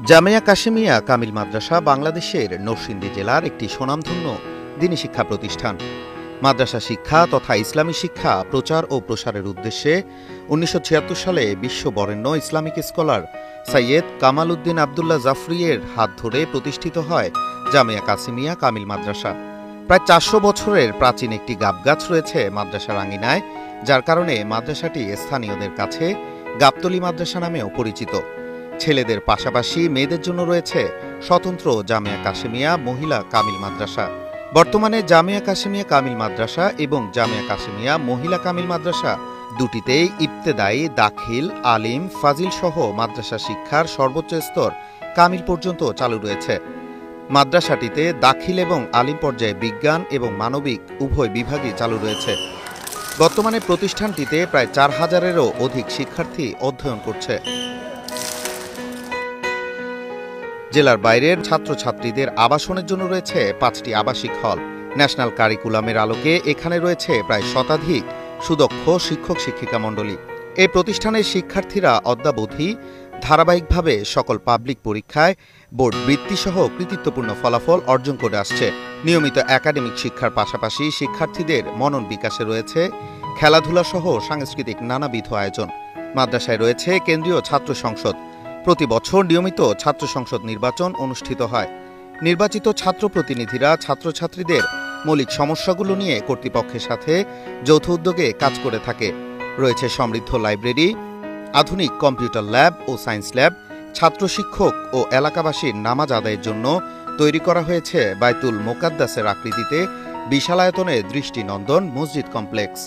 জামিয়া কাশেমিয়া কামিল মাদ্রাসা বাংলাদেশের নরসিংদী জেলার একটি স্বনামধন্য দ্বীনী শিক্ষা প্রতিষ্ঠান। মাদ্রাসা শিক্ষা তথা ইসলামী শিক্ষা প্রচার ও প্রসারের উদ্দেশ্যে ১৯৭৬ সালে বিশ্ববরেণ্য ইসলামিক স্কলার সৈয়দ কামাল উদ্দিন আবদুল্লাহ জাফরিয়ের হাত ধরে প্রতিষ্ঠিত হয় জামিয়া কাশেমিয়া কামিল মাদ্রাসা। প্রায় ৪০০ বছরের প্রাচীন একটি গাবগাছ রয়েছে মাদ্রাসার আঙিনায়, যার কারণে মাদ্রাসাটি স্থানীয়দের কাছে গাবতলী মাদ্রাসা নামেও পরিচিত। ছেলেদের পাশাপাশি মেয়েদের জন্য রয়েছে স্বতন্ত্র জামিয়া কাশেমিয়া মহিলা কামিল মাদ্রাসা। বর্তমানে জামিয়া কাশেমিয়া কামিল মাদ্রাসা এবং জামিয়া কাশেমিয়া মহিলা কামিল মাদ্রাসা দুটিতেই ইবতেদায়ী, দাখিল, আলিম, ফাজিল সহ মাদ্রাসা শিক্ষার সর্বোচ্চ স্তর কামিল পর্যন্ত চালু রয়েছে। মাদ্রাসাটিতে দাখিল এবং আলিম পর্যায়ে বিজ্ঞান এবং মানবিক উভয় বিভাগই চালু রয়েছে। বর্তমানে প্রতিষ্ঠানটিতে প্রায় ৪,০০০-এরও অধিক শিক্ষার্থী অধ্যয়ন করছে। জেলার বাইরের ছাত্রছাত্রীদের আবাসনের জন্য রয়েছে ৫টি আবাসিক হল। ন্যাশনাল কারিকুলামের আলোকে এখানে রয়েছে প্রায় শতাধিক সুদক্ষ শিক্ষক শিক্ষিকা মণ্ডলী। এই প্রতিষ্ঠানের শিক্ষার্থীরা অদ্যাবধি ধারাবাহিকভাবে সকল পাবলিক পরীক্ষায় বোর্ড বৃত্তিসহ কৃতিত্বপূর্ণ ফলাফল অর্জন করে আসছে। নিয়মিত একাডেমিক শিক্ষার পাশাপাশি শিক্ষার্থীদের মনন বিকাশে রয়েছে খেলাধুলা সহ সাংস্কৃতিক নানাবিধ আয়োজন। মাদ্রাসায় রয়েছে কেন্দ্রীয় ছাত্র সংসদ। প্রতি বছর নিয়মিত ছাত্র সংসদ নির্বাচন অনুষ্ঠিত হয়। নির্বাচিত ছাত্র প্রতিনিধিরা ছাত্রছাত্রীদের মৌলিক সমস্যাগুলো নিয়ে কর্তৃপক্ষের সাথে যৌথ উদ্যোগে কাজ করে থাকে। রয়েছে সমৃদ্ধ লাইব্রেরি, আধুনিক কম্পিউটার ল্যাব ও সায়েন্স ল্যাব। ছাত্র শিক্ষক ও এলাকাবাসীর নামাজ আদায়ের জন্য তৈরি করা হয়েছে বায়তুল মোকাদ্দাসের আকৃতিতে বিশালায়তনের দৃষ্টিনন্দন মসজিদ কমপ্লেক্স।